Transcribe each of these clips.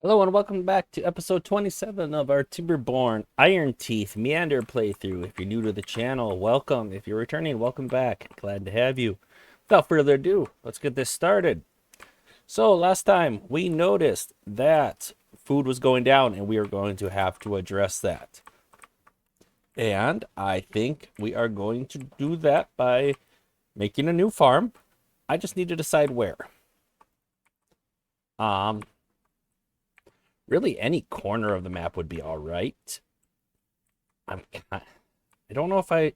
Hello and welcome back to episode 27 of our Timberborn Ironteeth Meander playthrough. If you're new to the channel, welcome. If you're returning, welcome back. Glad to have you. Without further ado, let's get this started. So last time we noticed that food was going down and we are going to have to address that. And I think we are going to do that by making a new farm. I just need to decide where. Um, Really, any corner of the map would be all right. I don't know if I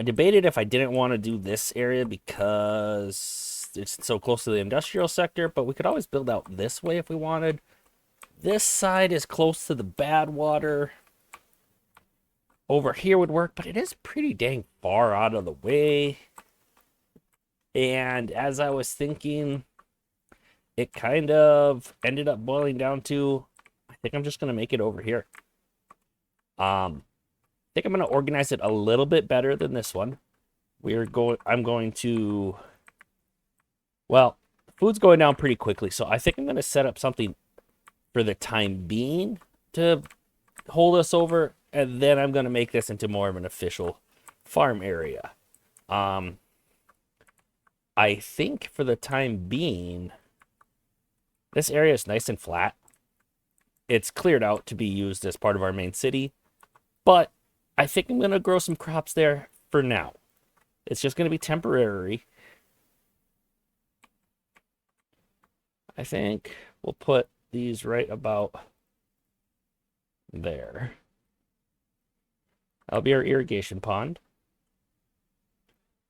debated if I didn't want to do this area because it's so close to the industrial sector, but we could always build out this way if we wanted. This side is close to the bad water. Over here would work, but it is pretty dang far out of the way. And as I was thinking, it kind of ended up boiling down to, I think I'm just going to make it over here. I think I'm going to organize it a little bit better than this one. I'm going to, well, food's going down pretty quickly, so I think I'm going to set up something for the time being to hold us over, and then I'm going to make this into more of an official farm area. I think for the time being, this area is nice and flat. It's cleared out to be used as part of our main city, but I think I'm going to grow some crops there for now. It's just going to be temporary. I think we'll put these right about there. That'll be our irrigation pond.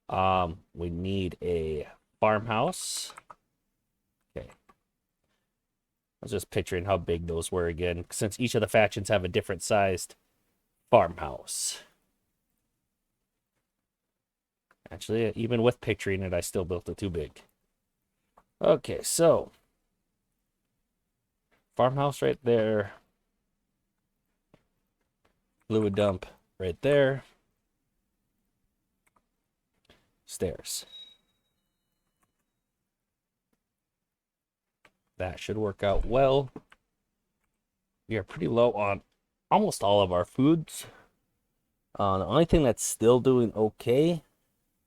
We need a farmhouse. Okay. I was just picturing how big those were again, since each of the factions have a different sized farmhouse. Actually, even with picturing it, I still built it too big. Okay, so farmhouse right there. Fluid dump right there. Stairs. That should work out well. We are pretty low on almost all of our foods. The only thing that's still doing okay,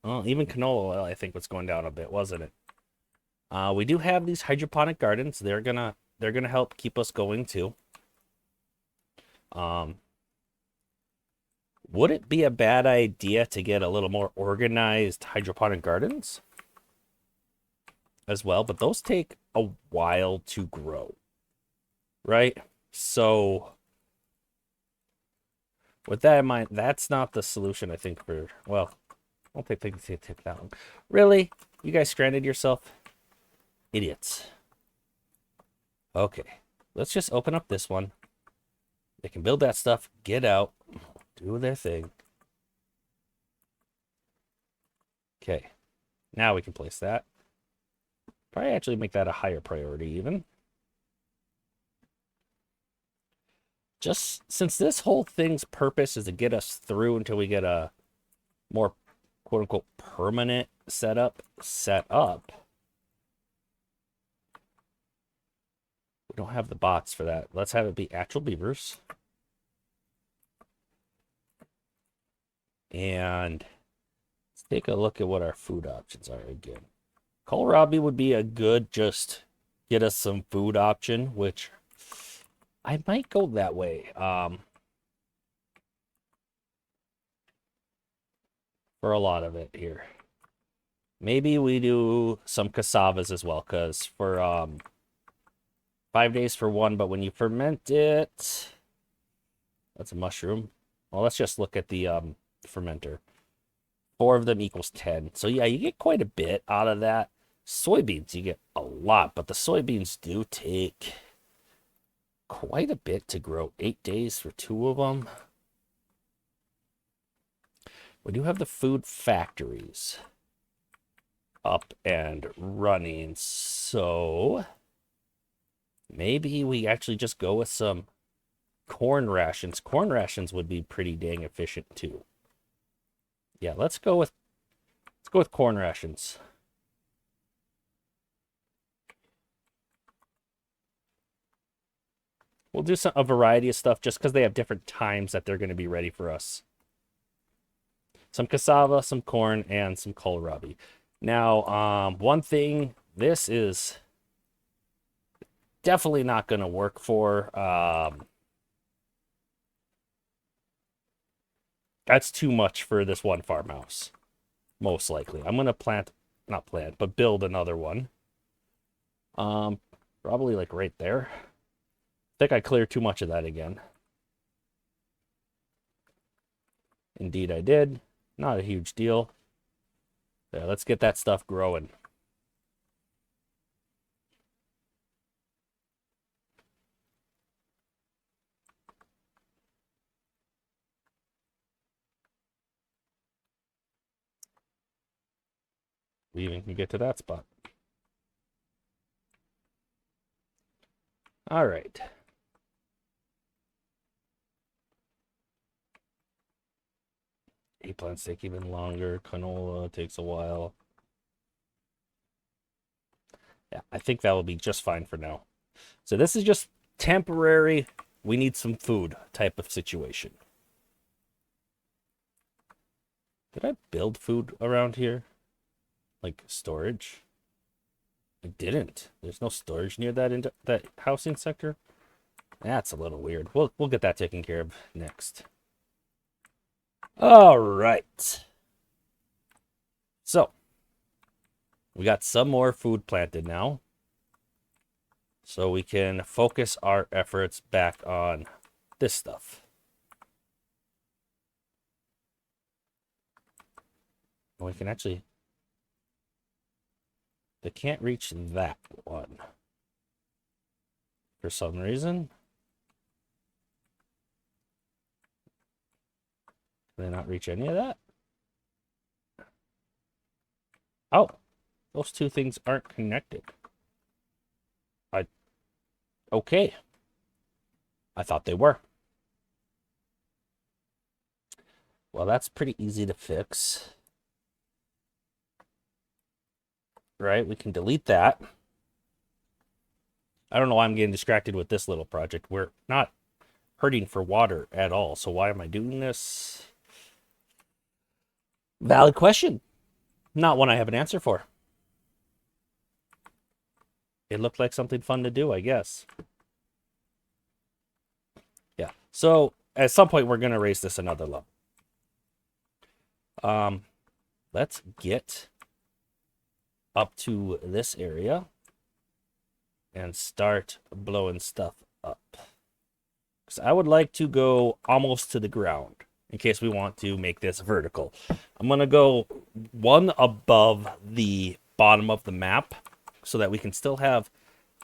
well, even canola oil, I think was going down a bit, wasn't it? We do have these hydroponic gardens. They're gonna help keep us going too. Would it be a bad idea to get a little more organized hydroponic gardens as well? But those take a while to grow, right? So with that in mind, that's not the solution, I think, for, well, I don't think things take that long. Really? You guys stranded yourself? Idiots. Okay, let's just open up this one. They can build that stuff, get out, do their thing. Okay, now we can place that. Probably actually make that a higher priority even. Just since this whole thing's purpose is to get us through until we get a more quote-unquote permanent setup set up. We don't have the bots for that. Let's have it be actual beavers. And let's take a look at what our food options are again. Kohlrabi would be a good just get us some food option, which I might go that way. For a lot of it here. Maybe we do some cassavas as well, because for 5 days for one, but when you ferment it, that's a mushroom. Well, let's just look at the fermenter. 4 of them equals 10. So yeah, you get quite a bit out of that. Soybeans, you get a lot, but the soybeans do take quite a bit to grow. 8 days for 2 of them. We do have the food factories up and running, so maybe we actually just go with some corn rations. Corn rations would be pretty dang efficient too. Yeah, let's go with corn rations. We'll do a variety of stuff just because they have different times that they're going to be ready for us. Some cassava, some corn, and some kohlrabi. Now, one thing, this is definitely not going to work for. That's too much for this one farmhouse, most likely. I'm going to not plant, but build another one. Probably like right there. I think I cleared too much of that again. Indeed I did. Not a huge deal. Yeah, let's get that stuff growing. We even can get to that spot. All right. Plants take even longer. Canola takes a while. Yeah, I think that will be just fine for now. So this is just temporary. We need some food type of situation. Did I build food around here? Like storage? I didn't. There's no storage near that housing sector. That's a little weird. We'll get that taken care of next. All right. So we got some more food planted now. So we can focus our efforts back on this stuff. We can actually... They can't reach that one. For some reason. Can they not reach any of that? Oh, those two things aren't connected. Okay. I thought they were. Well, that's pretty easy to fix. Right? We can delete that. I don't know why I'm getting distracted with this little project. We're not hurting for water at all. So why am I doing this? Valid question. Not one I have an answer for. It looked like something fun to do, I guess. Yeah. So at some point, we're going to raise this another level. Let's get up to this area and start blowing stuff up. Because I would like to go almost to the ground in case we want to make this vertical. I'm going to go one above the bottom of the map so that we can still have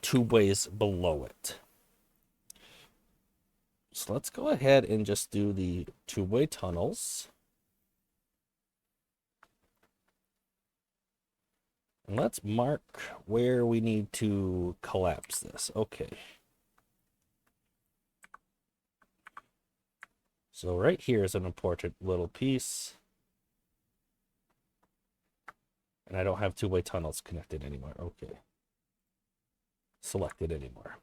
tubeways below it. So let's go ahead and just do the tubeway tunnels. And let's mark where we need to collapse this. Okay. So right here is an important little piece. And I don't have two-way tunnels connected anymore. Okay. Selected anymore.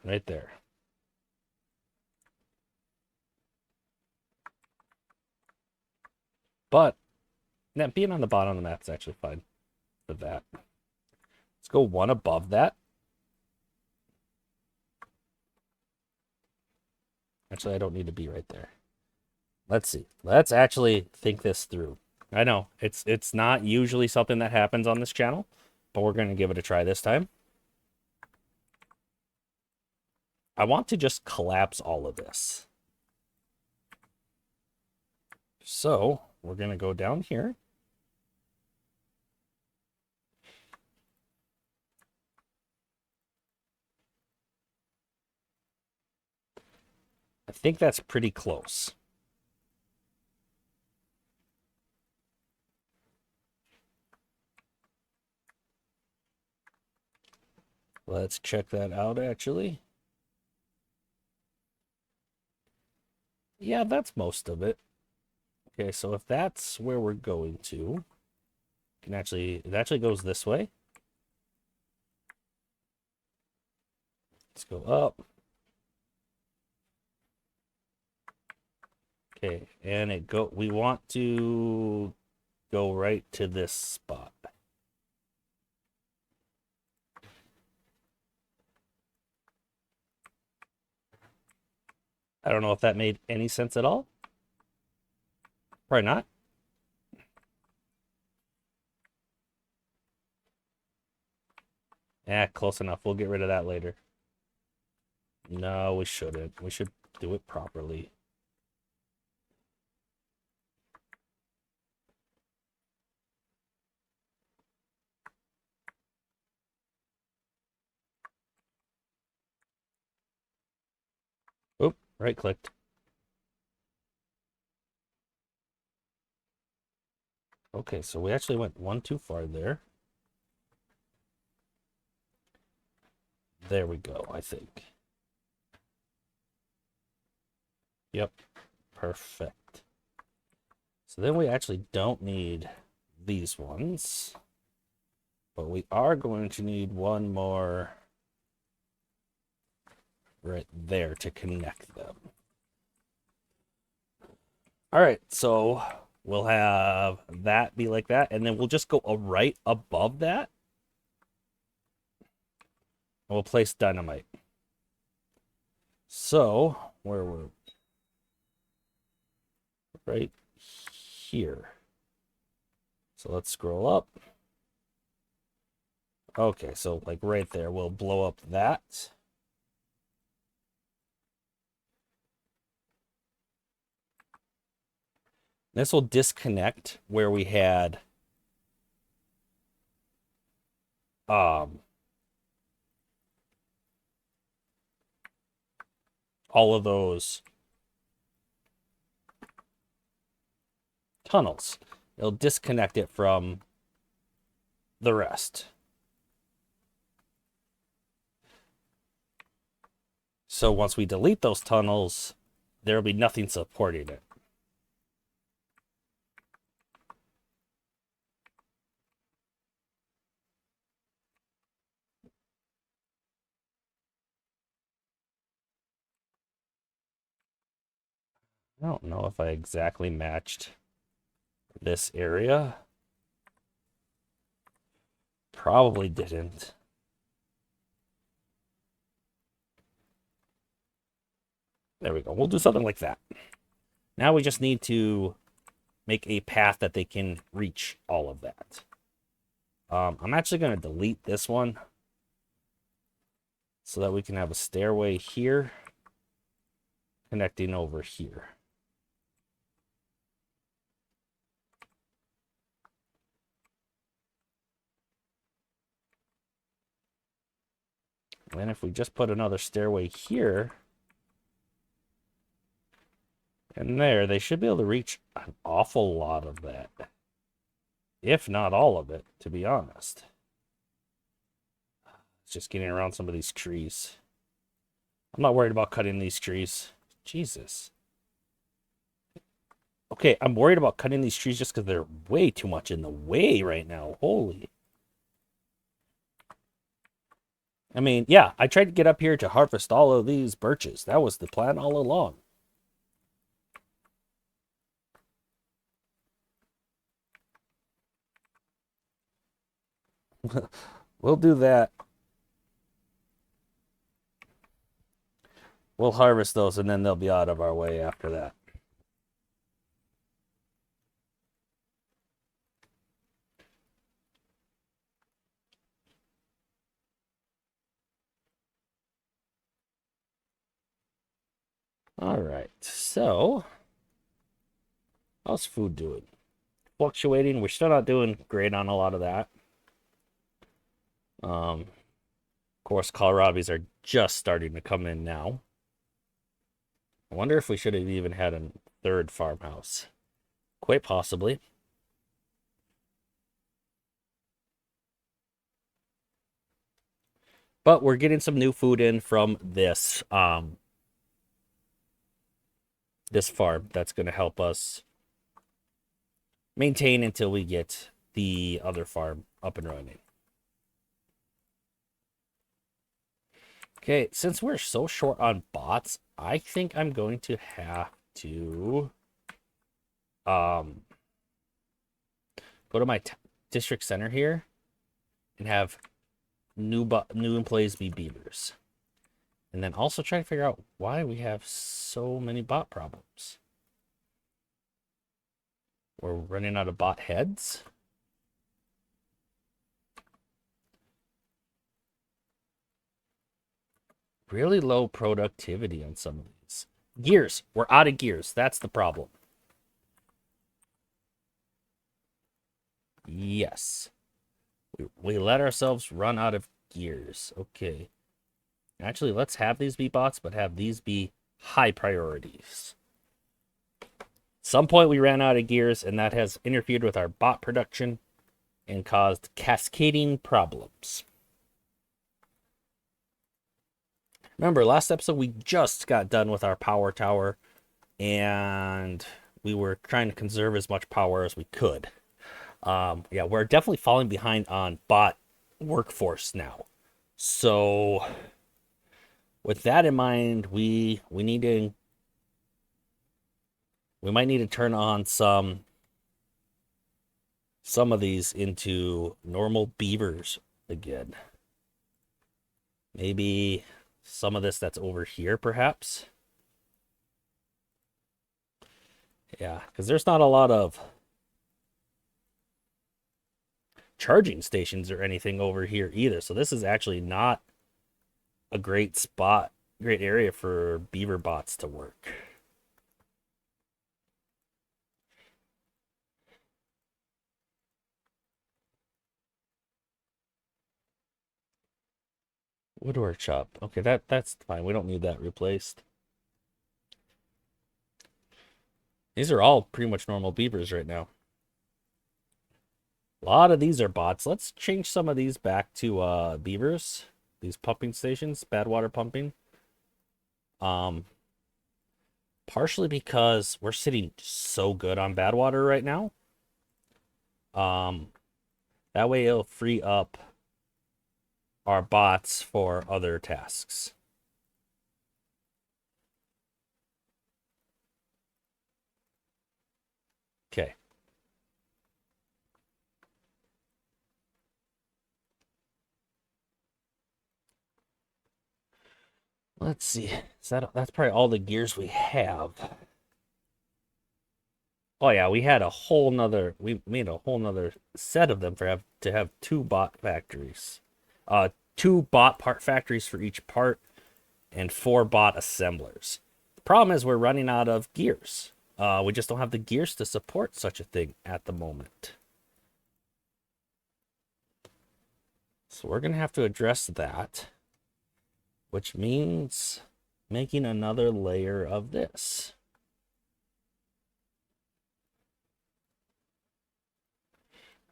Right there. But that being on the bottom of the map is actually fine for that. Let's go one above that. Actually, I don't need to be right there. Let's see. Let's actually think this through. I know it's not usually something that happens on this channel, but we're going to give it a try this time. I want to just collapse all of this. So we're going to go down here. I think that's pretty close. Let's check that out, actually. Yeah, that's most of it. Okay, so if that's where we're going to, can actually, it actually goes this way. Let's go up. Okay, and we want to go right to this spot. I don't know if that made any sense at all. Probably not. Close enough. We'll get rid of that later. No, we shouldn't. We should do it properly. Oop, right clicked. Okay, so we actually went one too far there. There we go, I think. Yep, perfect. So then we actually don't need these ones, but we are going to need one more right there to connect them. All right, so we'll have that be like that, and then we'll just go right above that. And we'll place dynamite. So, where we're right here. So let's scroll up. Okay, so like right there, we'll blow up that. This will disconnect where we had all of those tunnels. It'll disconnect it from the rest. So once we delete those tunnels, there'll be nothing supporting it. I don't know if I exactly matched this area. Probably didn't. There we go. We'll do something like that. Now we just need to make a path that they can reach all of that. I'm actually going to delete this one so that we can have a stairway here connecting over here. And then if we just put another stairway here and there, they should be able to reach an awful lot of that. If not all of it, to be honest. It's just getting around some of these trees. I'm not worried about cutting these trees. Jesus. Okay, I'm worried about cutting these trees just because they're way too much in the way right now. Holy. I mean, yeah, I tried to get up here to harvest all of these birches. That was the plan all along. We'll do that. We'll harvest those, and then they'll be out of our way after that. All right, so how's food doing? Fluctuating. We're still not doing great on a lot of that. Of course, kohlrabies are just starting to come in now. I wonder if we should have even had a third farmhouse. Quite possibly. But we're getting some new food in from this this farm that's going to help us maintain until we get the other farm up and running. Okay, since we're so short on bots, I think I'm going to have to go to my district center here and have new employees be beavers. And then also try to figure out why we have so many bot problems. We're running out of bot heads. Really low productivity on some of these. Gears. We're out of gears. That's the problem. Yes. We let ourselves run out of gears. Okay. Actually, let's have these be bots, but have these be high priorities. Some point we ran out of gears, and that has interfered with our bot production and caused cascading problems. Remember, last episode we just got done with our power tower, and we were trying to conserve as much power as we could. Yeah, we're definitely falling behind on bot workforce now. So with that in mind, we might need to turn on some of these into normal beavers again. Maybe some of this that's over here, perhaps. Yeah, because there's not a lot of charging stations or anything over here either. So this is actually not a great area for beaver bots to work. Woodwork shop. Okay, that's fine. We don't need that replaced. These are all pretty much normal beavers right now. A lot of these are bots. Let's change some of these back to beavers. These pumping stations, bad water pumping. Partially because we're sitting so good on bad water right now. That way it'll free up our bots for other tasks. Okay. Let's see. That's probably all the gears we have. Oh yeah, we made a whole nother set of them to have two bot factories. Two bot part factories for each part and 4 bot assemblers. The problem is we're running out of gears. We just don't have the gears to support such a thing at the moment. So we're going to have to address that, which means making another layer of this.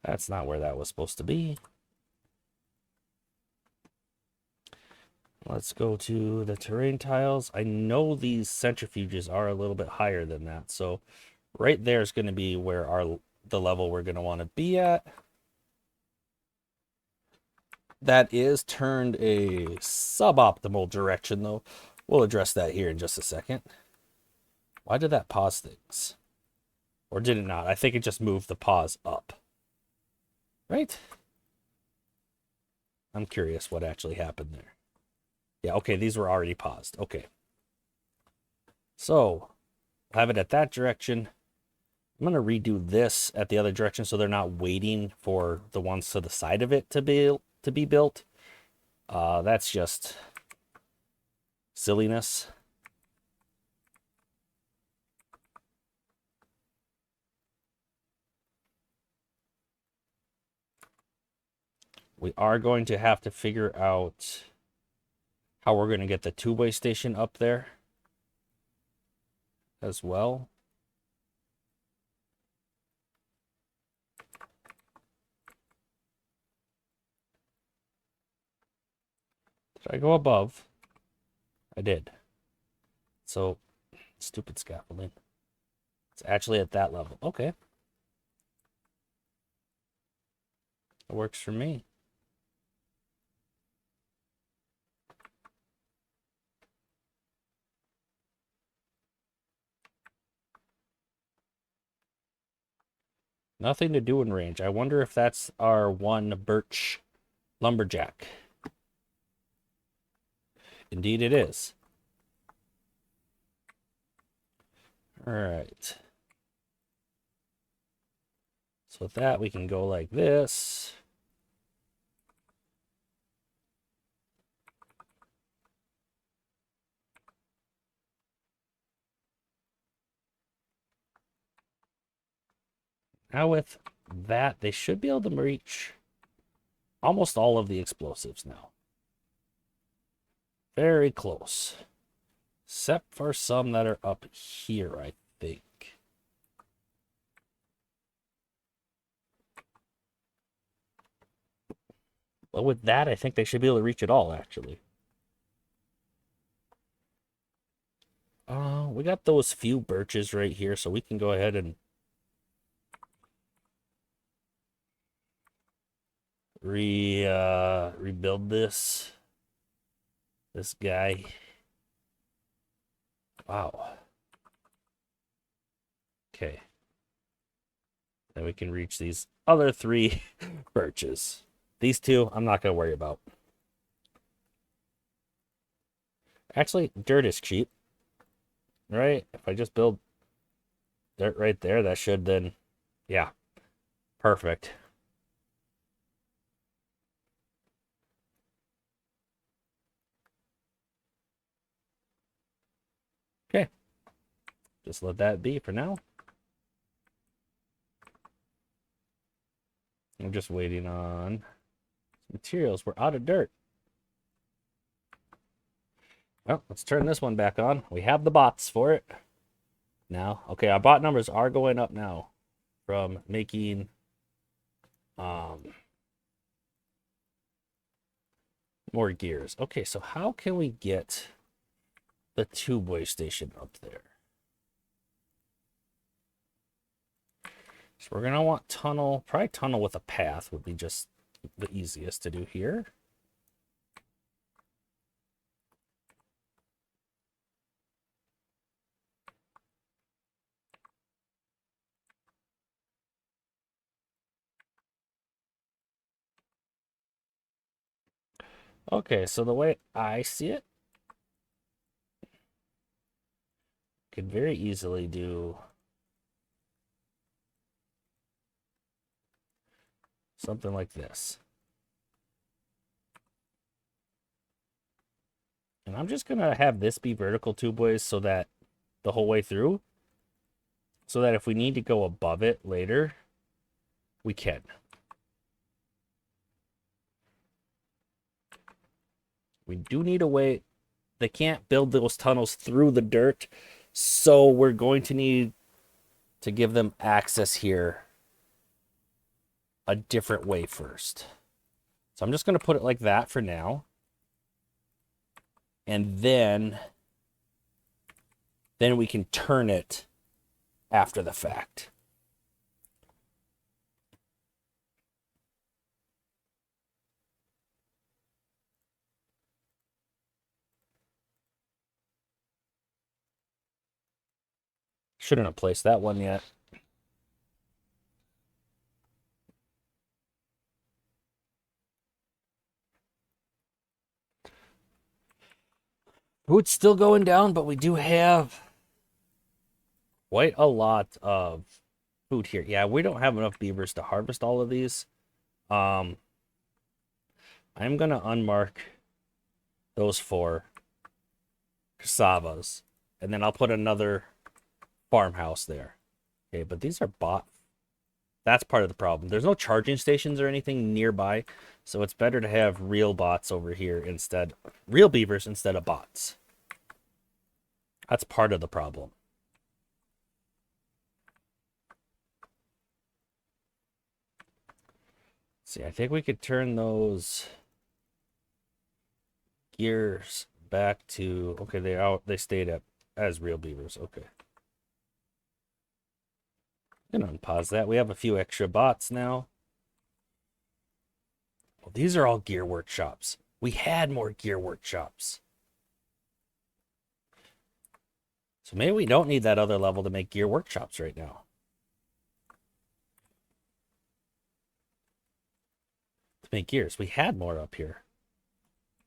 That's not where that was supposed to be. Let's go to the terrain tiles. I know these centrifuges are a little bit higher than that. So right there is going to be where the level we're going to want to be at. That is turned a suboptimal direction, though. We'll address that here in just a second. Why did that pause things? Or did it not? I think it just moved the pause up. Right? I'm curious what actually happened there. Yeah, okay, these were already paused. Okay. So, I'll have it at that direction. I'm going to redo this at the other direction so they're not waiting for the ones to the side of it to be built. That's just silliness. We are going to have to figure out how we're going to get the two-way station up there as well. Did I go above? I did. So, stupid scaffolding. It's actually at that level. Okay. It works for me. Nothing to do in range. I wonder if that's our one birch lumberjack. Indeed it is. All right. So with that, we can go like this. Now with that, they should be able to reach almost all of the explosives now. Very close. Except for some that are up here, I think. Well, with that, I think they should be able to reach it all, actually. We got those few birches right here, so we can go ahead and rebuild this guy. Wow. Okay. Then we can reach these other 3 birches. These 2, I'm not going to worry about. Actually, dirt is cheap. Right? If I just build dirt right there, that should then... Yeah. Perfect. Okay. Just let that be for now. I'm just waiting on materials. We're out of dirt. Well, let's turn this one back on. We have the bots for it now. Okay, our bot numbers are going up now from making more gears. Okay, so how can we get the tube-way station up there? So we're going to want tunnel. Probably tunnel with a path would be just the easiest to do here. Okay, so the way I see it, could very easily do something like this. And I'm just going to have this be vertical tubeways so that the whole way through, so that if we need to go above it later, we can. We do need a way. They can't build those tunnels through the dirt, so we're going to need to give them access here a different way first. So I'm just going to put it like that for now. And then we can turn it after the fact. Shouldn't have placed that one yet. Food's still going down, but we do have quite a lot of food here. Yeah, we don't have enough beavers to harvest all of these. I'm going to unmark those 4 cassavas, and then I'll put another farmhouse there. Okay, but these are bot. That's part of the problem. There's no charging stations or anything nearby, so it's better to have real bots over here instead. Real beavers instead of bots. That's part of the problem. See, I think we could turn those gears back to... Okay, they stayed up as real beavers. Okay. I'm gonna unpause that. We have a few extra bots now. 'Cause, yeah, we don't have enough beavers to harvest all of these. I'm just gonna unpause that. We have a few extra bots now. Well, these are all gear workshops. We had more gear workshops. So maybe we don't need that other level to make gear workshops right now. To make gears. We had more up here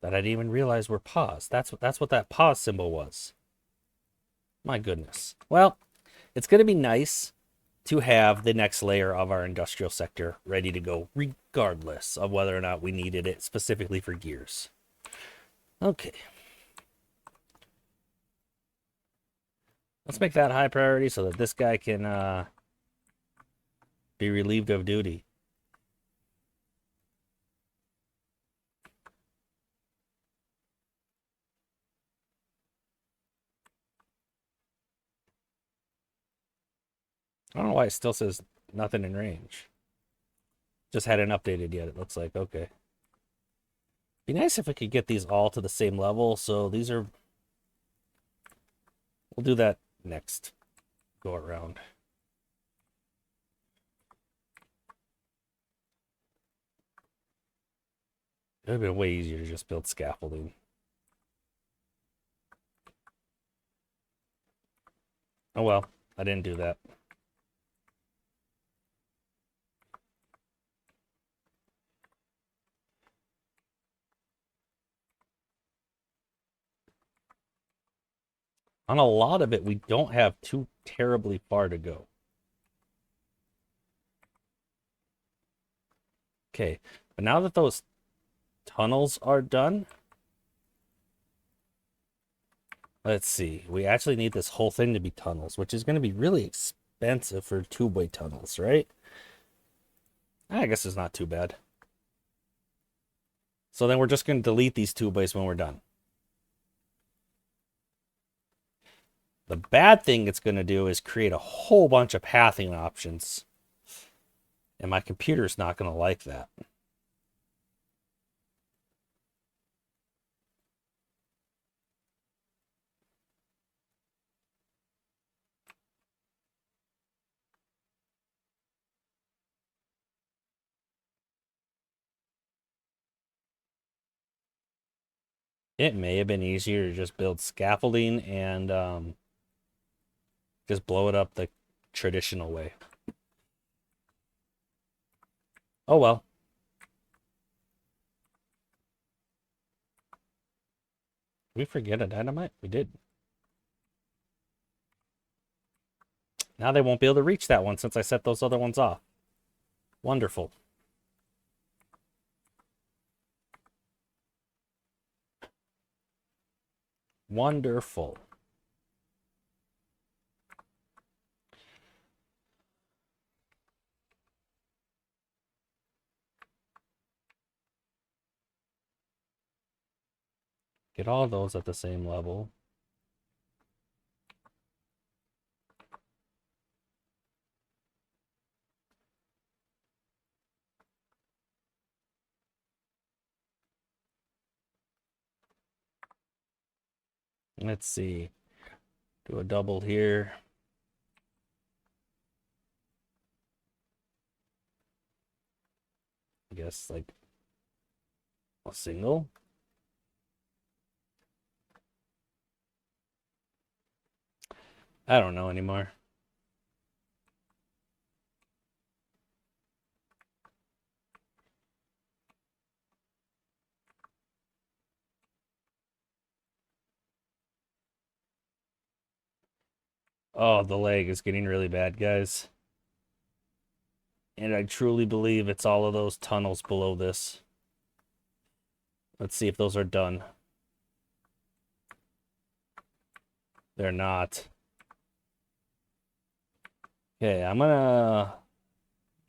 that I didn't even realize were paused. That's what that pause symbol was. My goodness. Well, it's going to be nice to have the next layer of our industrial sector ready to go, regardless of whether or not we needed it specifically for gears. Okay. Let's make that high priority so that this guy can be relieved of duty. I don't know why it still says nothing in range. Just hadn't updated yet, it looks like. Okay. Be nice if we could get these all to the same level. So these are... We'll do that next go around. It would have been way easier to just build scaffolding. Oh well, I didn't do that. On a lot of it, we don't have too terribly far to go. Okay, but now that those tunnels are done, let's see. We actually need this whole thing to be tunnels, which is going to be really expensive for two-way tunnels, right? I guess it's not too bad. So then we're just going to delete these two-ways when we're done. The bad thing it's going to do is create a whole bunch of pathing options. And my computer's not going to like that. It may have been easier to just build scaffolding and just blow it up the traditional way. Oh well. Did we forget a dynamite? We did. Now they won't be able to reach that one since I set those other ones off. Wonderful. Wonderful. Get all those at the same level. Let's see. Do a double here. I guess like a single. I don't know anymore. Oh, the lag is getting really bad, guys. And I truly believe it's all of those tunnels below this. Let's see if those are done. They're not. Okay, I'm gonna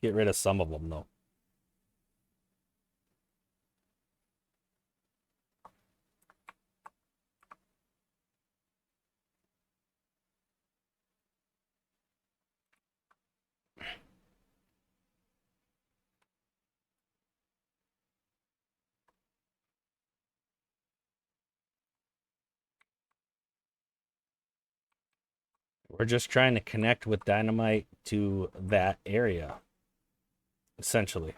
get rid of some of them, though. We're just trying to connect with dynamite to that area, essentially.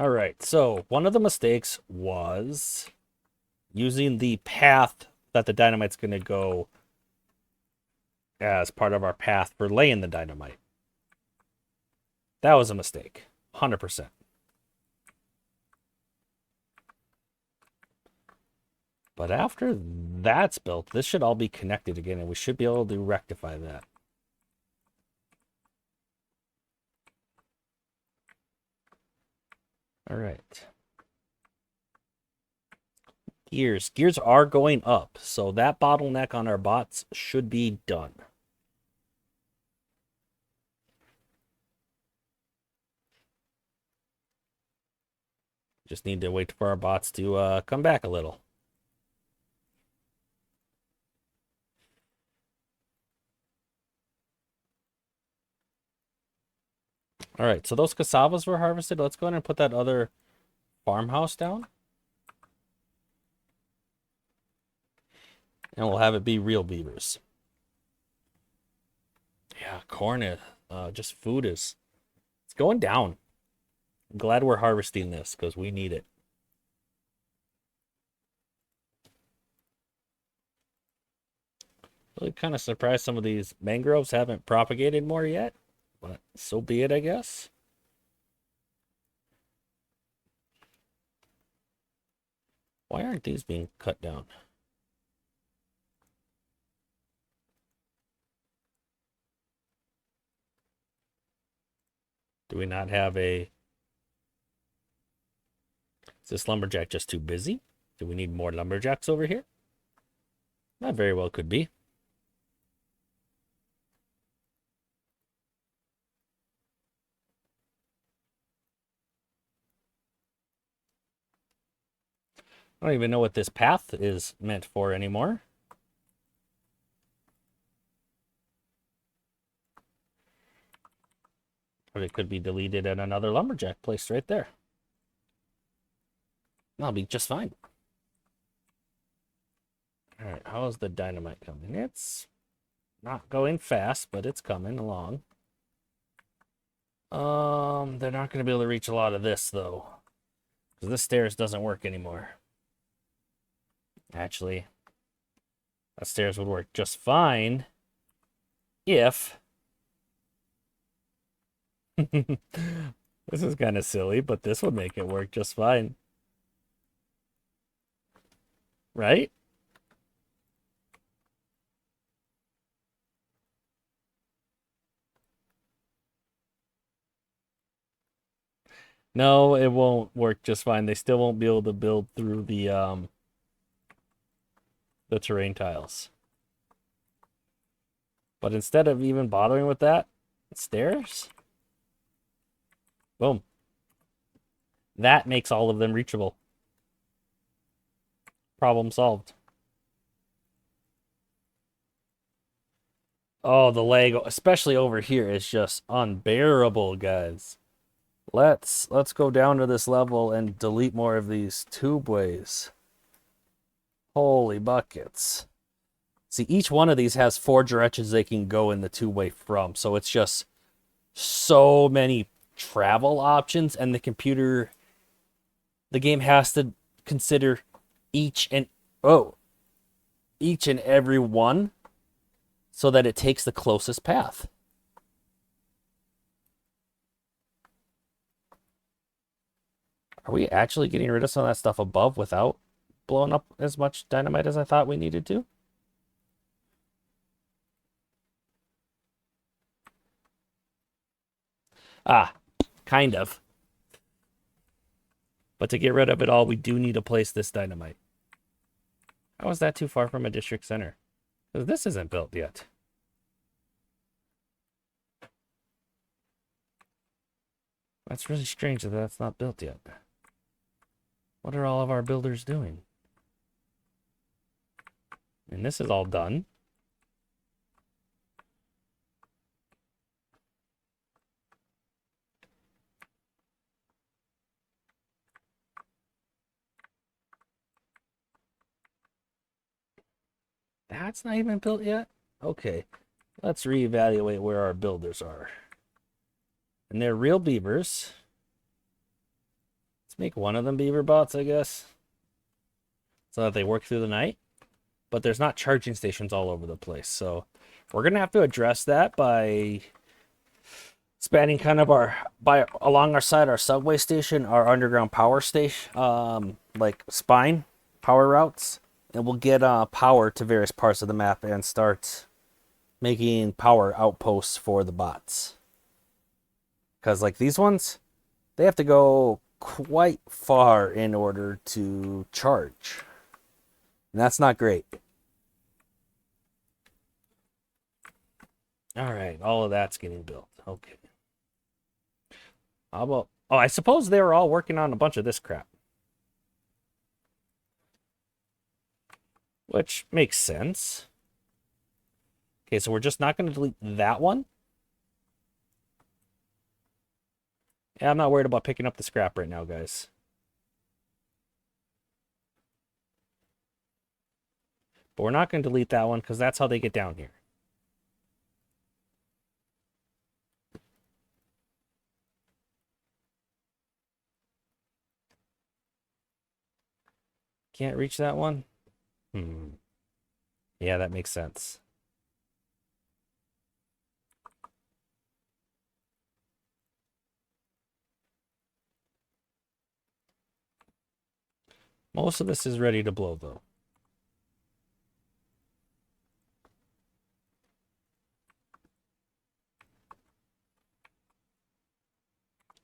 All right, so one of the mistakes was using the path that the dynamite's going to go as part of our path for laying the dynamite. That was a mistake, 100%. But after that's built, this should all be connected again, and we should be able to rectify that. All right. Gears. Gears are going up, so that bottleneck on our bots should be done. Just need to wait for our bots to come back a little. All right, so those cassavas were harvested. Let's go ahead and put that other farmhouse down. And we'll have it be real beavers. Yeah, corn is, just food is, it's going down. I'm glad we're harvesting this because we need it. Really kind of surprised some of these mangroves haven't propagated more yet, but so be it, I guess. Why aren't these being cut down? Do we not have a... Is this lumberjack just too busy? Do we need more lumberjacks over here? That very well could be. I don't even know what this path is meant for anymore. Or it could be deleted and another lumberjack placed right there. That'll be just fine. All right, how is the dynamite coming? It's not going fast, but it's coming along. They're not going to be able to reach a lot of this, though. Because this stairs doesn't work anymore. Actually, that stairs would work just fine if... This is kind of silly, but this would make it work just fine. Right? No, it won't work just fine. They still won't be able to build through the terrain tiles. But instead of even bothering with that, stairs? Boom. That makes all of them reachable. Problem solved. Oh, the lag, especially over here, is just unbearable, guys. Let's go down to this level and delete more of these tubeways. Holy buckets. See, each one of these has 4 directions they can go in the two-way from, so it's just so many travel options, and the game has to consider each and every one so that it takes the closest path. Are we actually getting rid of some of that stuff above without blowing up as much dynamite as I thought we needed to? Ah, kind of. But to get rid of it all, we do need to place this dynamite. How is that too far from a district center? Because this isn't built yet. That's really strange that that's not built yet. What are all of our builders doing? And this is all done. That's not even built yet? Okay. Let's reevaluate where our builders are. And they're real beavers. Let's make one of them beaver bots, I guess, so that they work through the night. But there's not charging stations all over the place, so we're gonna have to address that by spanning kind of along our side, our subway station, our underground power station, like spine power routes, and we'll get power to various parts of the map and start making power outposts for the bots. Because like these ones, they have to go quite far in order to charge, and that's not great. All right, all of that's getting built. Okay. How about... Oh, I suppose they were all working on a bunch of this crap. Which makes sense. Okay, so we're just not going to delete that one. Yeah, I'm not worried about picking up the scrap right now, guys. But we're not going to delete that one because that's how they get down here. Can't reach that one? Yeah, that makes sense. Most of this is ready to blow, though.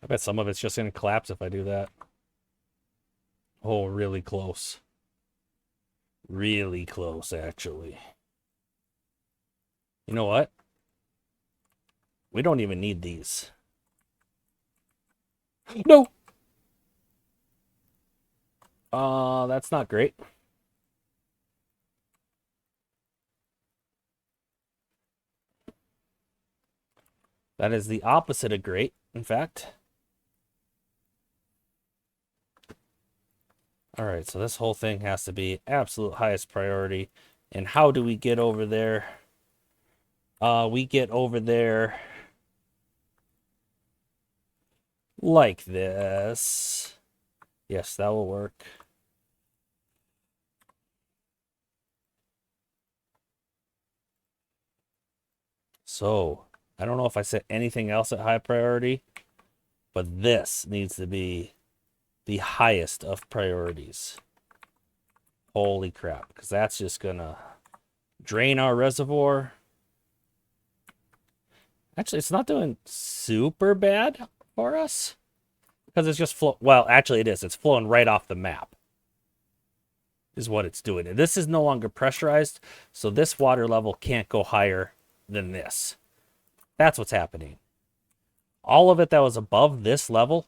I bet some of it's just going to collapse if I do that. Oh, really close. Really close, actually. You know what? We don't even need these. No! That's not great. That is the opposite of great, in fact. All right, so this whole thing has to be absolute highest priority. And how do we get over there? We get over there like this. Yes, that will work. So, I don't know if I set anything else at high priority, but this needs to be the highest of priorities. Holy crap, because that's just gonna drain our reservoir. Actually, it's not doing super bad for us because it's just well, actually it is. It's flowing right off the map is what it's doing. And this is no longer pressurized, so this water level can't go higher than this. That's what's happening. All of it that was above this level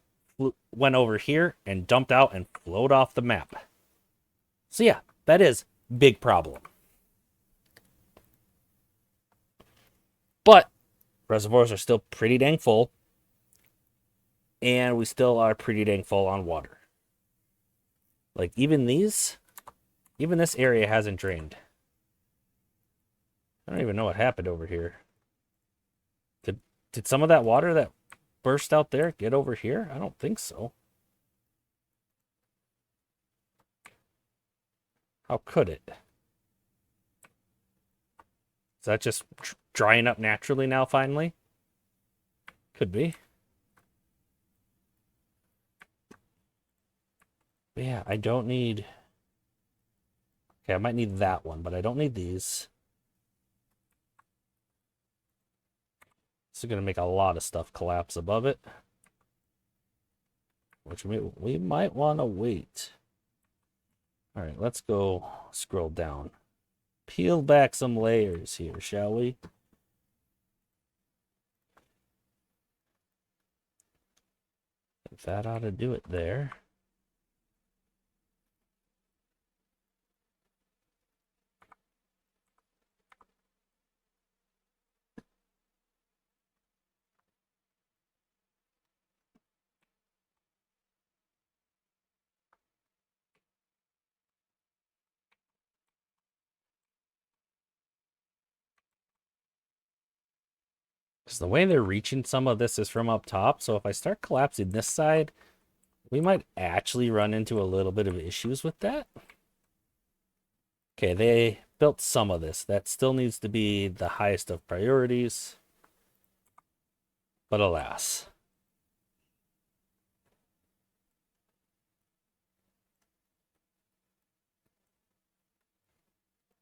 went over here and dumped out and flowed off the map. So yeah, that is big problem. But reservoirs are still pretty dang full. And we still are pretty dang full on water. Like even this area hasn't drained. I don't even know what happened over here. Did some of that water that burst out there get over here? I don't think so. How could it? Is that just drying up naturally now finally? Could be. But yeah, I don't need... Okay, I might need that one, but I don't need these. This is going to make a lot of stuff collapse above it. Which we might want to wait. All right, let's go scroll down. Peel back some layers here, shall we? That ought to do it there. Because the way they're reaching some of this is from up top. So if I start collapsing this side, We might actually run into a little bit of issues with that. Okay, they built some of this. That still needs to be the highest of priorities. But alas.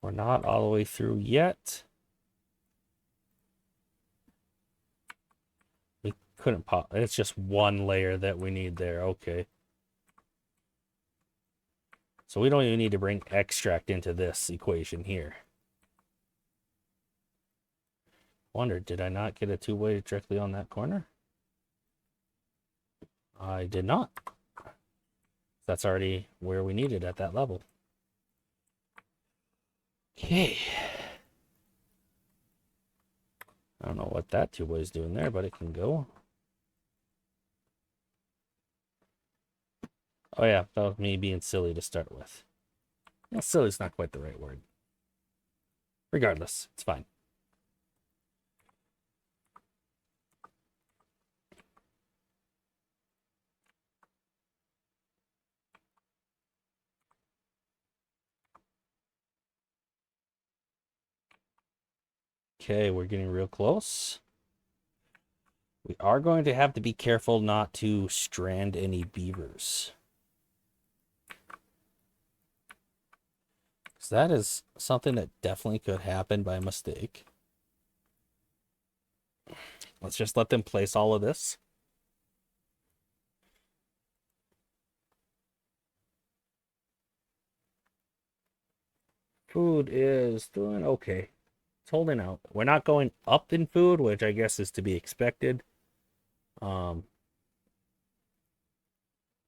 We're not all the way through yet. We couldn't pop. It's just one layer that we need there. Okay. So we don't even need to bring extract into this equation here. Wonder, did I not get a two-way directly on that corner? I did not. That's already where we need it at that level. Okay. I don't know what that two-way is doing there, but it can go. Oh yeah, that was me being silly to start with. Well, silly's not quite the right word. Regardless, it's fine. Okay, we're getting real close. We are going to have to be careful not to strand any beavers. Because that is something that definitely could happen by mistake. Let's just let them place all of this. Food is doing okay. It's holding out. We're not going up in food, which I guess is to be expected. But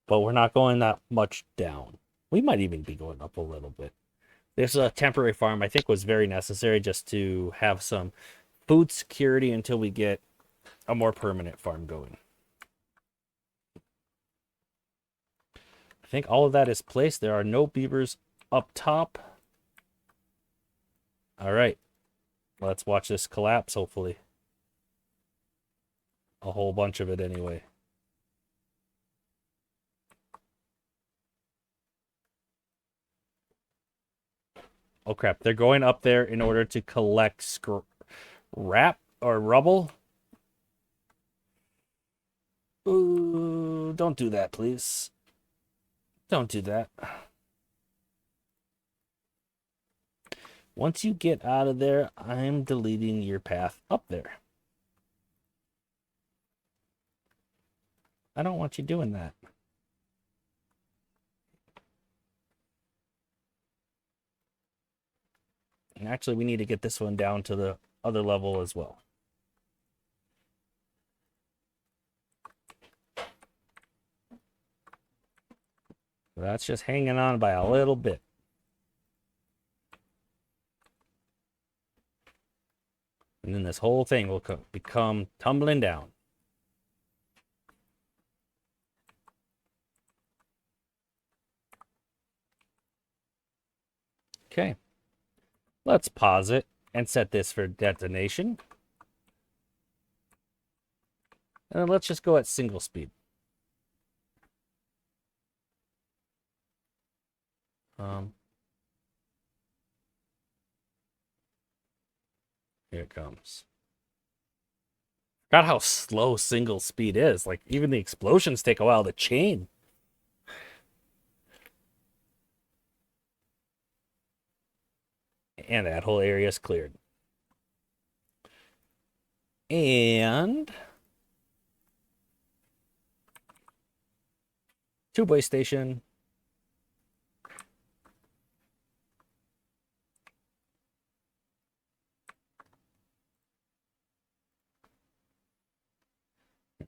we're not going that much down. We might even be going up a little bit. This temporary farm, I think, was very necessary just to have some food security until we get a more permanent farm going. I think all of that is placed. There are no beavers up top. All right. Let's watch this collapse, hopefully. A whole bunch of it anyway. Oh crap, they're going up there in order to collect scrap or rubble. Ooh, don't do that, please. Don't do that. Once you get out of there, I'm deleting your path up there. I don't want you doing that. And actually, we need to get this one down to the other level as well. That's just hanging on by a little bit. And then this whole thing will become tumbling down. Okay. Let's pause it and set this for detonation. And then let's just go at single speed. Here it comes. Forgot how slow single speed is. Like, even the explosions take a while to chain. And that whole area is cleared. And two-way station.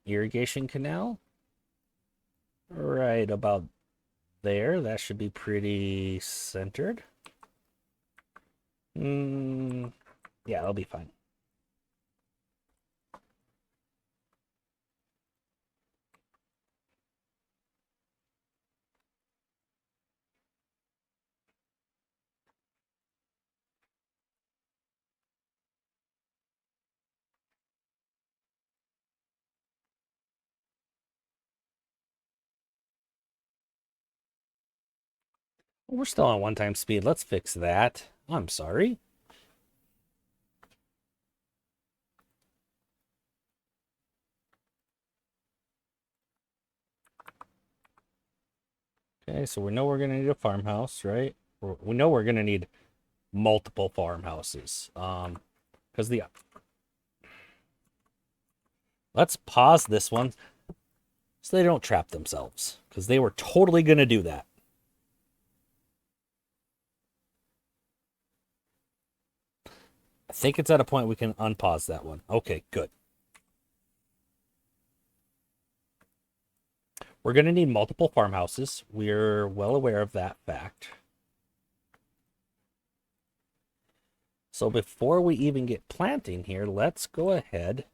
Irrigation canal. Right about there. That should be pretty centered. Yeah, that'll be fine. We're still on 1 time speed. Let's fix that. I'm sorry. Okay, so we know we're going to need a farmhouse, right? We know we're going to need multiple farmhouses. Because let's pause this one so they don't trap themselves, because they were totally going to do that. I think it's at a point we can unpause that one. Okay, good. We're going to need multiple farmhouses. We're well aware of that fact. So before we even get planting here, let's go ahead,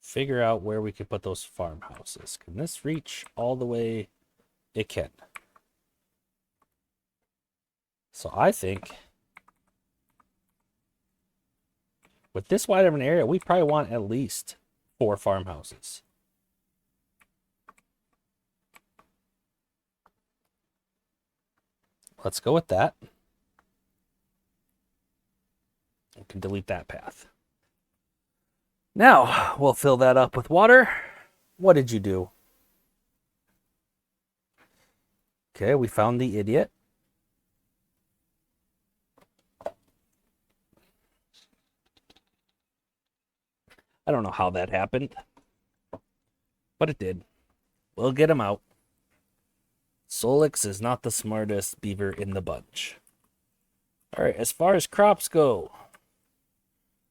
figure out where we can put those farmhouses. Can this reach all the way? It can. So I think with this wide of an area, we probably want at least 4 farmhouses. Let's go with that. We can delete that path. Now, we'll fill that up with water. What did you do? Okay, we found the idiot. I don't know how that happened, but it did. We'll get him out. Solix is not the smartest beaver in the bunch. All right, as far as crops go,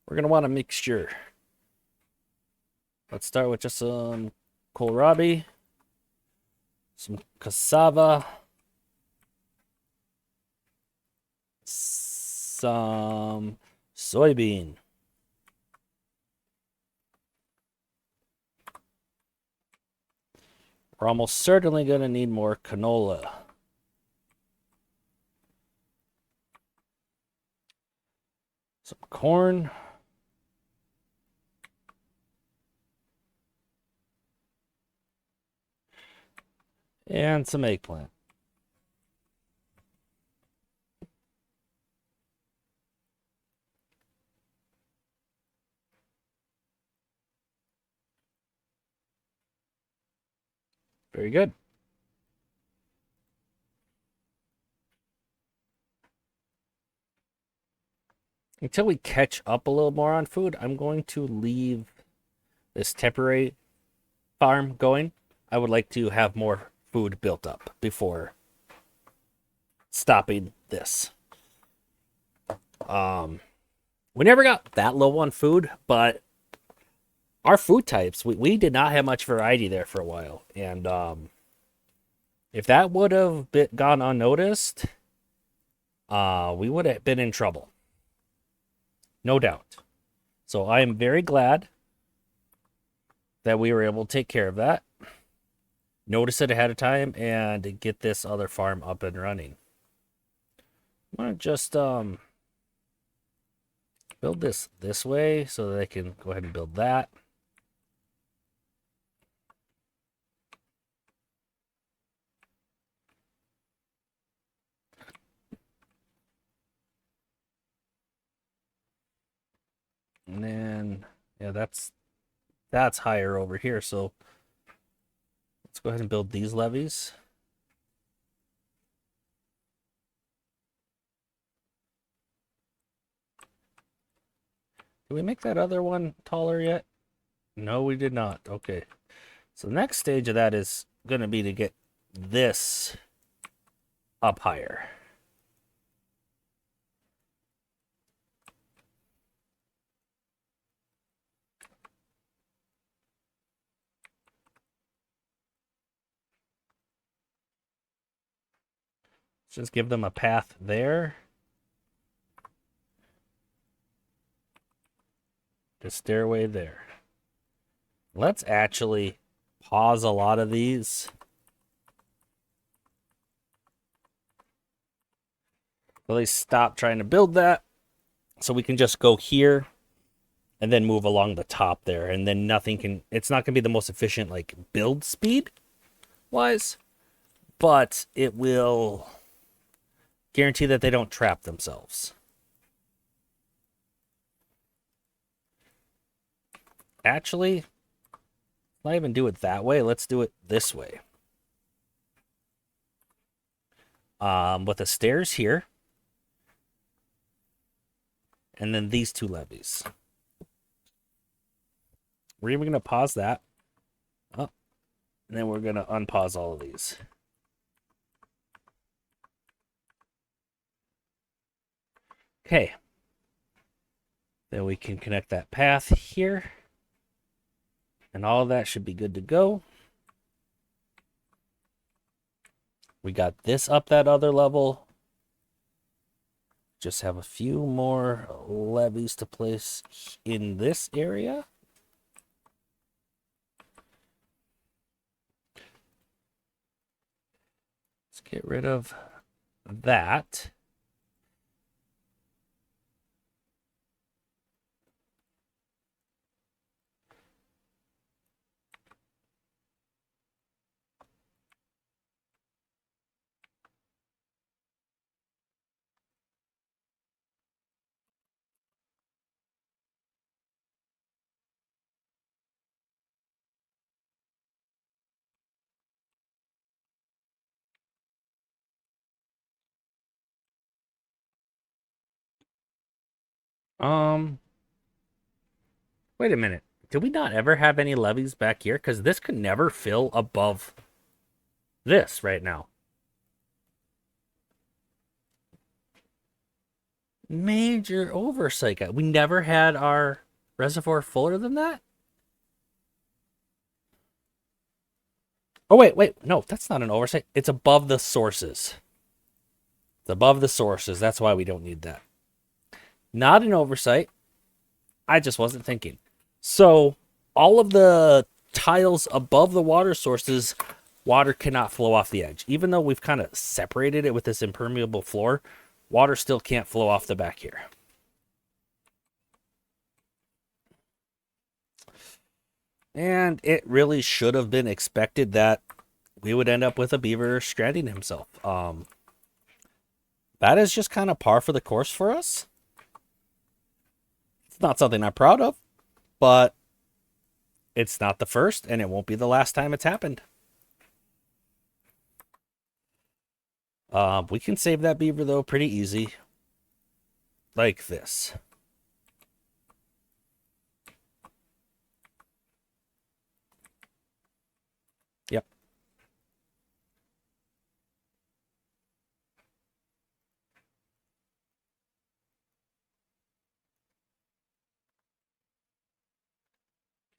we're going to want a mixture. Let's start with just some kohlrabi, some cassava, some soybean. We're almost certainly going to need more canola. Some corn. And some eggplant. Very good. Until we catch up a little more on food, I'm going to leave this temporary farm going. I would like to have more food built up before stopping this. We never got that low on food, but our food types, we did not have much variety there for a while. And if that would have gone unnoticed, we would have been in trouble. No doubt. So I am very glad that we were able to take care of that, notice it ahead of time, and get this other farm up and running. I'm going to just build this way so that I can go ahead and build that. And then, yeah, that's higher over here. So let's go ahead and build these levees. Did we make that other one taller yet? No, we did not. Okay. So the next stage of that is going to be to get this up higher. Just give them a path there. The stairway there. Let's actually pause a lot of these. So they stop trying to build that. So we can just go here and then move along the top there. And then nothing can, it's not going to be the most efficient like build speed wise. but it will guarantee that they don't trap themselves. Actually, not even do it that way. Let's do it this way. With the stairs here, and then these two levees. We're even going to pause that. Oh, and then we're going to unpause all of these. Okay. Then we can connect that path here. And all of that should be good to go. We got this up that other level. Just have a few more levees to place in this area. Let's get rid of that. Wait a minute. Did we not ever have any levees back here? Because this could never fill above this right now. Major oversight. We never had our reservoir fuller than that? Oh, wait. No, that's not an oversight. It's above the sources. It's above the sources. That's why we don't need that. Not an oversight. I just wasn't thinking. So all of the tiles above the water sources, water cannot flow off the edge. Even though we've kind of separated it with this impermeable floor, water still can't flow off the back here. And it really should have been expected that we would end up with a beaver stranding himself. That is just kind of par for the course for us. It's not something I'm proud of, but it's not the first, and it won't be the last time it's happened. We can save that beaver, though, pretty easy. Like this. Yep.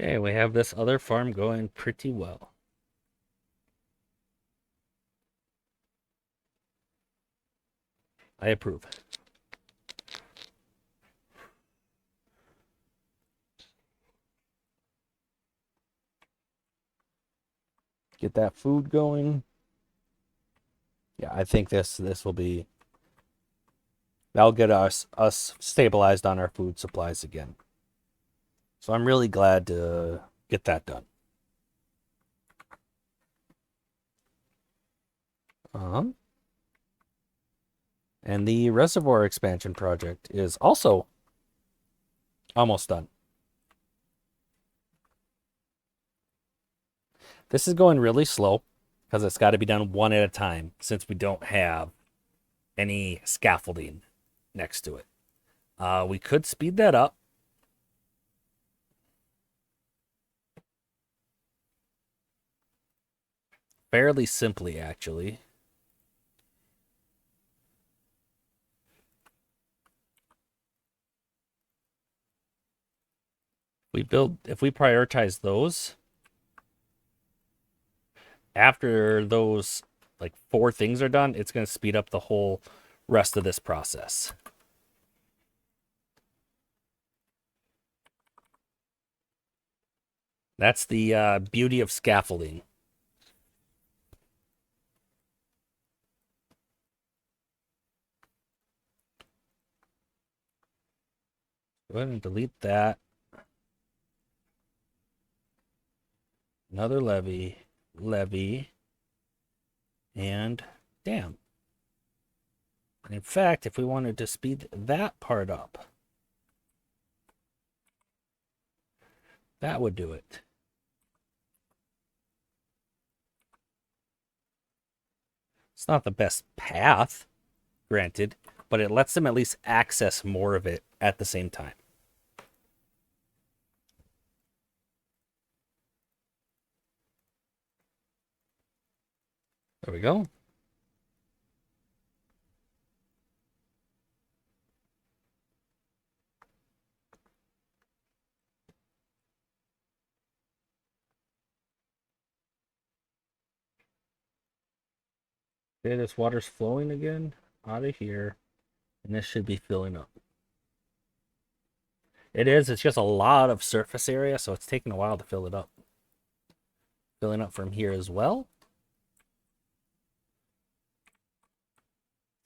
Okay, we have this other farm going pretty well. I approve. Get that food going. Yeah, I think this will be... That'll get us stabilized on our food supplies again. So I'm really glad to get that done. And the reservoir expansion project is also almost done. This is going really slow because it's got to be done one at a time since we don't have any scaffolding next to it. We could speed that up. Fairly simply, actually. If we prioritize those, after those like 4 things are done, it's going to speed up the whole rest of this process. That's the beauty of scaffolding. Go ahead and delete that. Another levee. and dam. And in fact, if we wanted to speed that part up, that would do it. It's not the best path, granted, but it lets them at least access more of it at the same time. There we go. Okay, this water's flowing again out of here, and this should be filling up. It is, it's just a lot of surface area, so it's taking a while to fill it up. Filling up from here as well.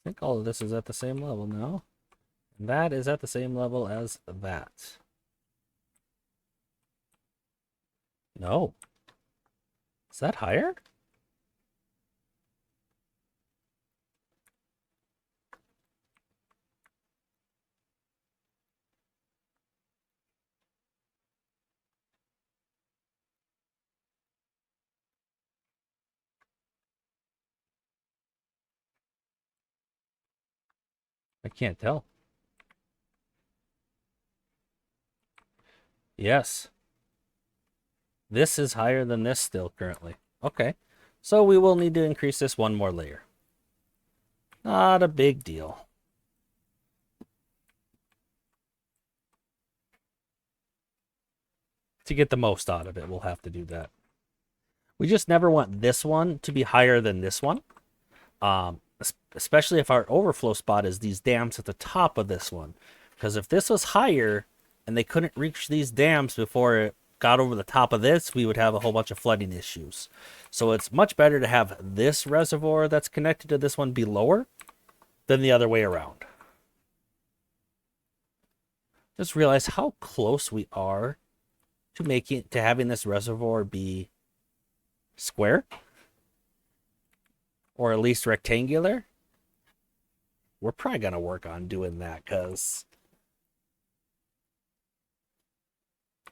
I think all of this is at the same level now. And that is at the same level as that. No. Is that higher? I can't tell. Yes. This is higher than this still currently. Okay. So we will need to increase this one more layer. Not a big deal. To get the most out of it, we'll have to do that. We just never want this one to be higher than this one. Especially if our overflow spot is these dams at the top of this one. Because if this was higher and they couldn't reach these dams before it got over the top of this, we would have a whole bunch of flooding issues. So it's much better to have this reservoir that's connected to this one be lower than the other way around. Just realize how close we are to having this reservoir be square, or at least rectangular. We're probably gonna work on doing that because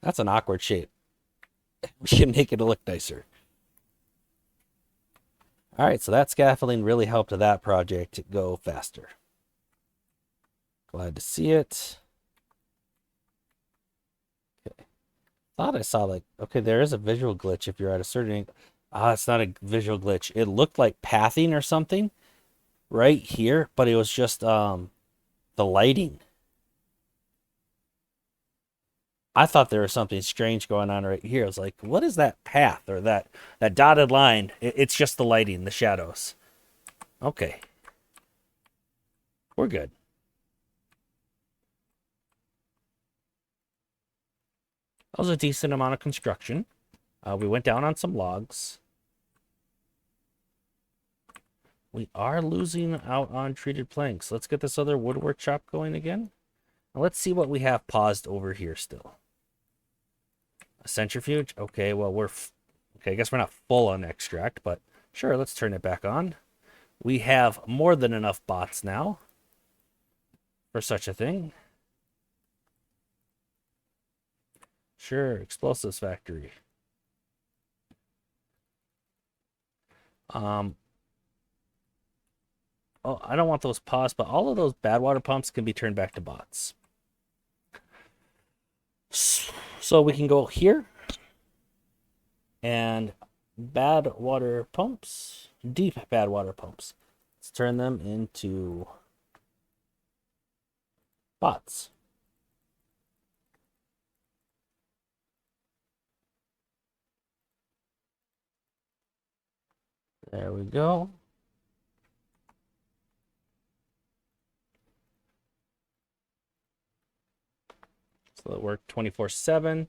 that's an awkward shape. We can make it look nicer. All right, so that scaffolding really helped that project go faster. Glad to see it. Okay. Thought I saw like, okay, there is a visual glitch if you're at a certain, it's not a visual glitch. It looked like pathing or something right here, but it was just the lighting. I thought there was something strange going on right here. I was like, what is that path or that dotted line? It's just the lighting, the shadows. Okay. We're good. That was a decent amount of construction. We went down on some logs. We are losing out on treated planks. Let's get this other wood workshop going again. Now let's see what we have paused over here still. A centrifuge? Okay, well, okay, I guess we're not full on extract, but sure, let's turn it back on. We have more than enough bots now for such a thing. Sure, explosives factory. Oh, I don't want those paused, but all of those bad water pumps can be turned back to bots. So we can go here and bad water pumps, deep bad water pumps. Let's turn them into bots. There we go. So that work 24/7.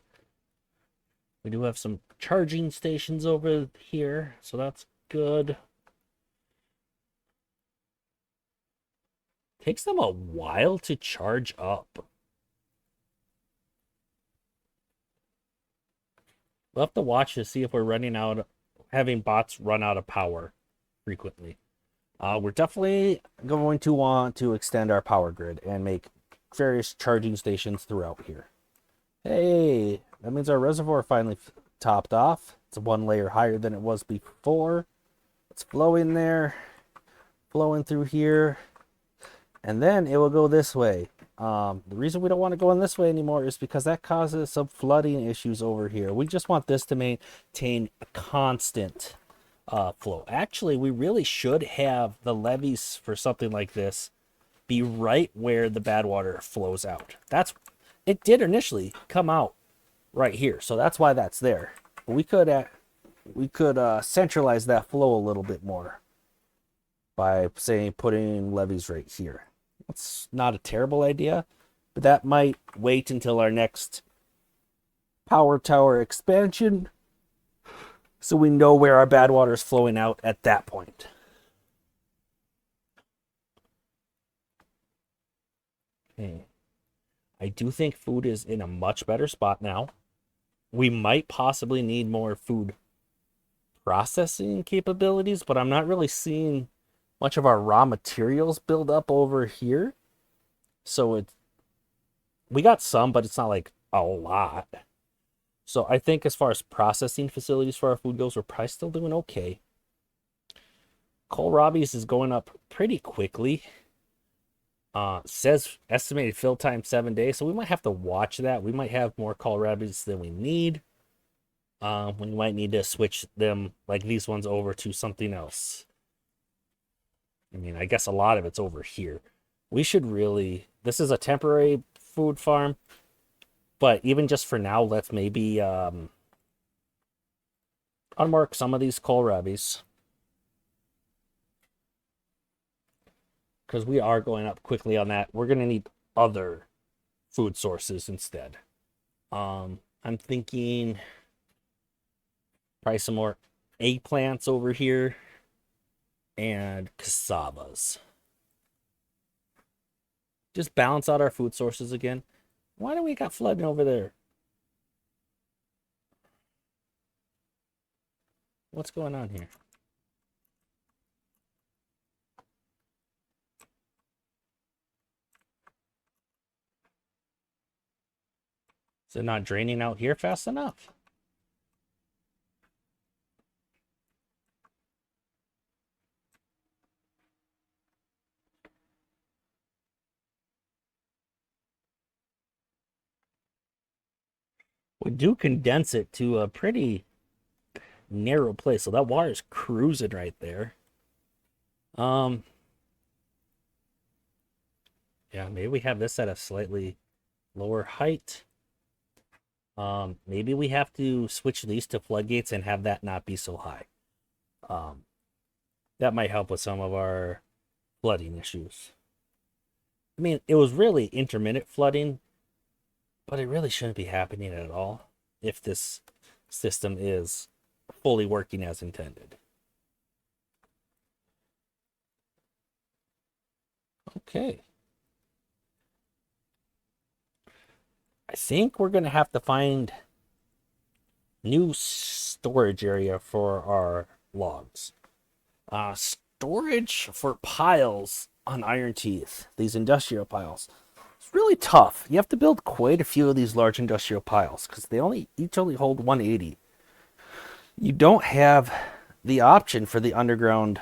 We do have some charging stations over here, so that's good. Takes them a while to charge up. We'll have to watch to see if we're running out, having bots run out of power. frequently. We're definitely going to want to extend our power grid and make various charging stations throughout here. Hey, that means our reservoir finally topped off. It's one layer higher than it was before. It's flowing there, flowing through here, and then it will go this way. The reason we don't want to go in this way anymore is because that causes some flooding issues over here. We just want this to maintain a constant flow. Actually, we really should have the levees for something like this be right where the bad water flows out. It did initially come out right here, so that's why that's there. But we could centralize that flow a little bit more by, say, putting levees right here. That's not a terrible idea, but that might wait until our next power tower expansion, so we know where our bad water is flowing out at that point. Okay. I do think food is in a much better spot now. We might possibly need more food processing capabilities, but I'm not really seeing much of our raw materials build up over here. So we got some, but it's not like a lot. So I think as far as processing facilities for our food goes, we're probably still doing okay. Kohlrabi's is going up pretty quickly. Says estimated fill time 7 days, so we might have to watch that. We might have more kohlrabi's than we need. We might need to switch them, like these ones, over to something else. I mean, I guess a lot of it's over here. We should really... This is a temporary food farm, but even just for now, let's maybe unmark some of these kohlrabi's, because we are going up quickly on that. We're going to need other food sources instead. I'm thinking probably some more eggplants over here and cassavas. Just balance out our food sources again. Why do we got flooding over there? What's going on here? Is it not draining out here fast enough? We do condense it to a pretty narrow place, so that water is cruising right there. Yeah, maybe we have this at a slightly lower height. Maybe we have to switch these to floodgates and have that not be so high. That might help with some of our flooding issues. I mean, it was really intermittent flooding, but it really shouldn't be happening at all if this system is fully working as intended. Okay. I think we're going to have to find new storage area for our logs. Storage for piles on Ironteeth, these industrial piles, it's really tough. You have to build quite a few of these large industrial piles because they each only hold 180. You don't have the option for the underground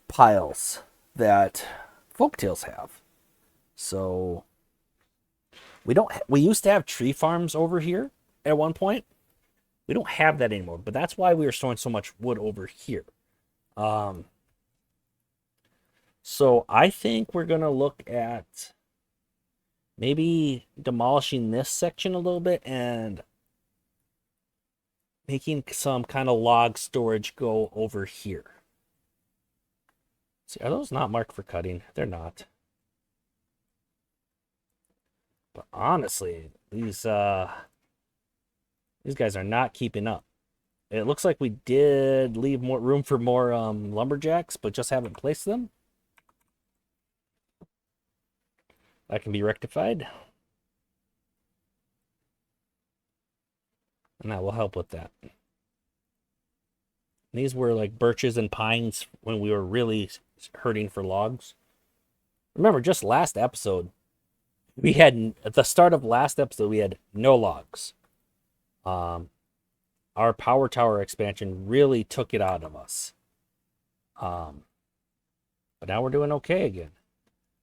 piles that folktales have. So we used to have tree farms over here at one point. We don't have that anymore, but that's why we were storing so much wood over here. So I think we're going to look at maybe demolishing this section a little bit and making some kind of log storage go over here. See, are those not marked for cutting? They're not. But honestly, these guys are not keeping up. It looks like we did leave more room for more lumberjacks, but just haven't placed them. That can be rectified. And that will help with that. And these were like birches and pines when we were really hurting for logs. Remember, just last episode, we had, at the start of last episode, we had no logs. Our power tower expansion really took it out of us. But now we're doing okay again.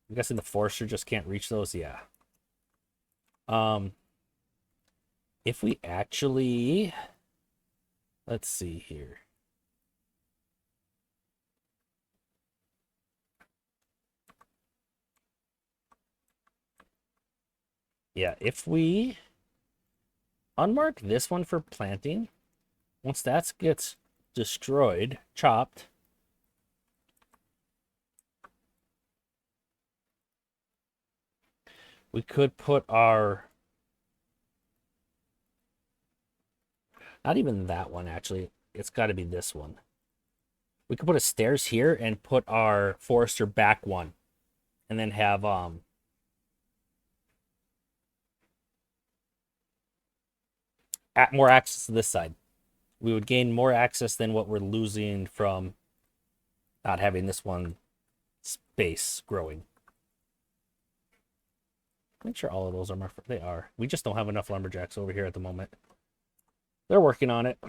I'm guessing the forester just can't reach those. Yeah. If we actually, let's see here. Yeah, if we unmark this one for planting, once that gets destroyed, chopped, we could put our, not even that one actually, it's got to be this one. We could put a stairs here and put our forester back one, and then have more access to this side. We would gain more access than what we're losing from not having this one space growing. Make sure all of those are marked. They are. We just don't have enough lumberjacks over here at the moment. They're working on it.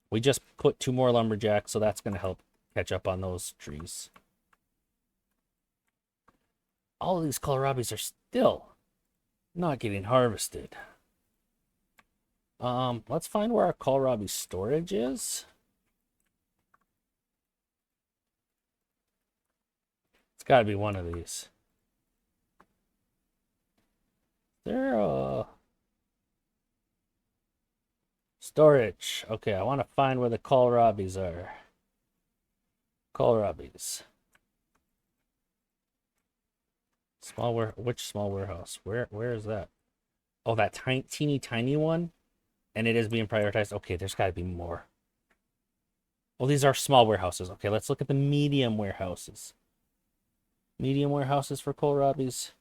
We just put 2 more lumberjacks, so that's going to help catch up on those trees. All of these kohlrabies are still not getting harvested. Let's find where our kohlrabi storage is. It's got to be one of these. There, storage. Okay, I want to find where the kohlrabis are. Kohlrabis. Which small warehouse? Where is that? Oh, that teeny tiny one, and it is being prioritized. Okay, there's got to be more. Well, these are small warehouses. Okay, let's look at the medium warehouses. Medium warehouses for kohlrabis.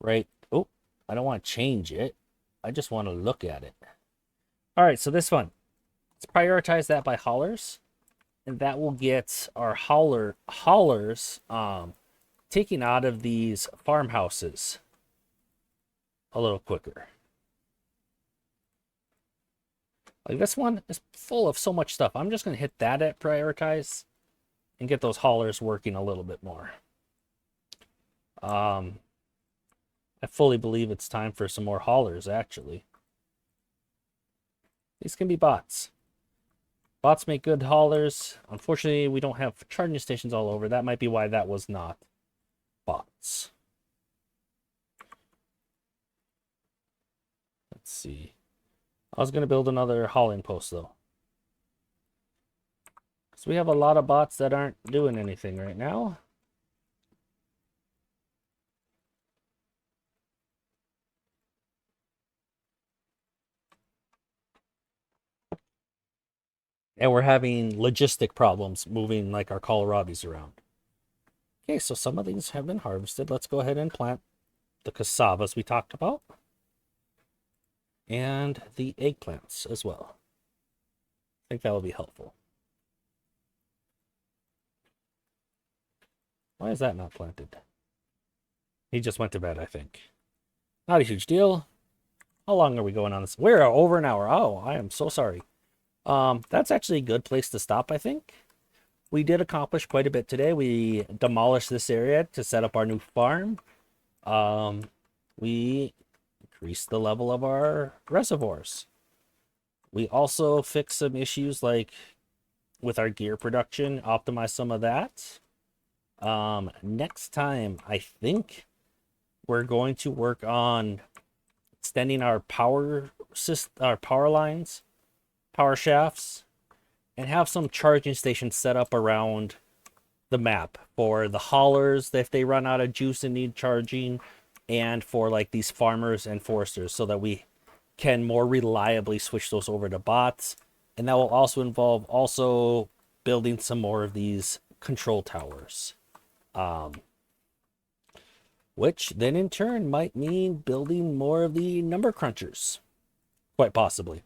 Right. Oh, I don't want to change it. I just want to look at it. All right, so this one. Let's prioritize that by haulers, and that will get our haulers taken out of these farmhouses a little quicker. Like this one is full of so much stuff. I'm just going to hit that at prioritize and get those haulers working a little bit more. I fully believe it's time for some more haulers, actually. These can be bots. Bots make good haulers. Unfortunately, we don't have charging stations all over. That might be why that was not bots. Let's see. I was going to build another hauling post, though. Because we have a lot of bots that aren't doing anything right now. And we're having logistic problems moving like our kohlrabis around. Okay, so some of these have been harvested. Let's go ahead and plant the cassavas we talked about. And the eggplants as well. I think that will be helpful. Why is that not planted? He just went to bed, I think. Not a huge deal. How long are we going on this? We're over an hour. Oh, I am so sorry. That's actually a good place to stop, I think. We did accomplish quite a bit today. We demolished this area to set up our new farm. We increased the level of our reservoirs. We also fixed some issues like with our gear production, optimize some of that. Next time, I think we're going to work on extending our power lines, power shafts, and have some charging stations set up around the map for the haulers if they run out of juice and need charging, and for like these farmers and foresters, so that we can more reliably switch those over to bots. And that will also involve building some more of these control towers, which then in turn might mean building more of the number crunchers, quite possibly.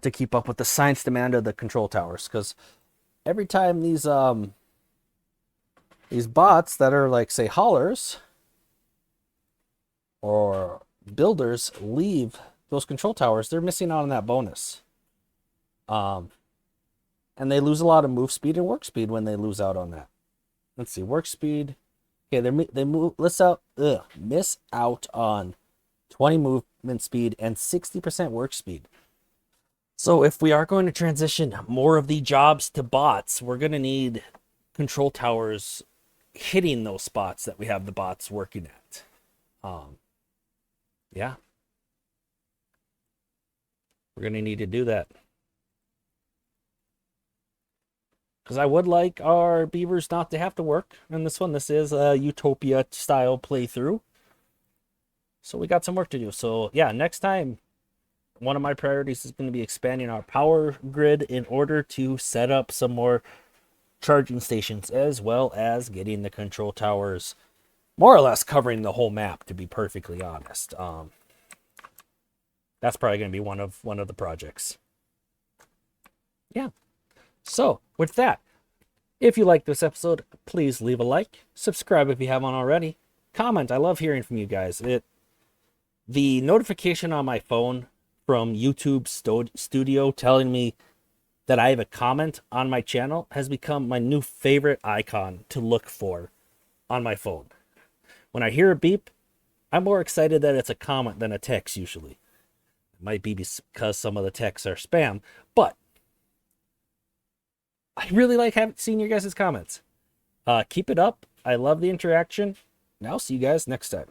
to keep up with the science demand of the control towers. Because every time these bots that are like, say, haulers or builders leave those control towers, they're missing out on that bonus. And they lose a lot of move speed and work speed when they lose out on that. Let's see, work speed. Okay, miss out on 20 movement speed and 60% work speed. So if we are going to transition more of the jobs to bots, we're going to need control towers hitting those spots that we have the bots working at. Yeah. We're going to need to do that. Because I would like our beavers not to have to work in this one. This is a Utopia style playthrough. So we got some work to do. So yeah, next time, one of my priorities is going to be expanding our power grid in order to set up some more charging stations, as well as getting the control towers more or less covering the whole map, to be perfectly honest. That's probably going to be one of the projects. Yeah. So with that, if you like this episode, please leave a like, subscribe if you haven't already, comment. I love hearing from you guys. The notification on my phone from YouTube Studio telling me that I have a comment on my channel has become my new favorite icon to look for on my phone. When I hear a beep, I'm more excited that it's a comment than a text usually. It might be because some of the texts are spam, but I really like seeing your guys' comments. Keep it up. I love the interaction. And I'll see you guys next time.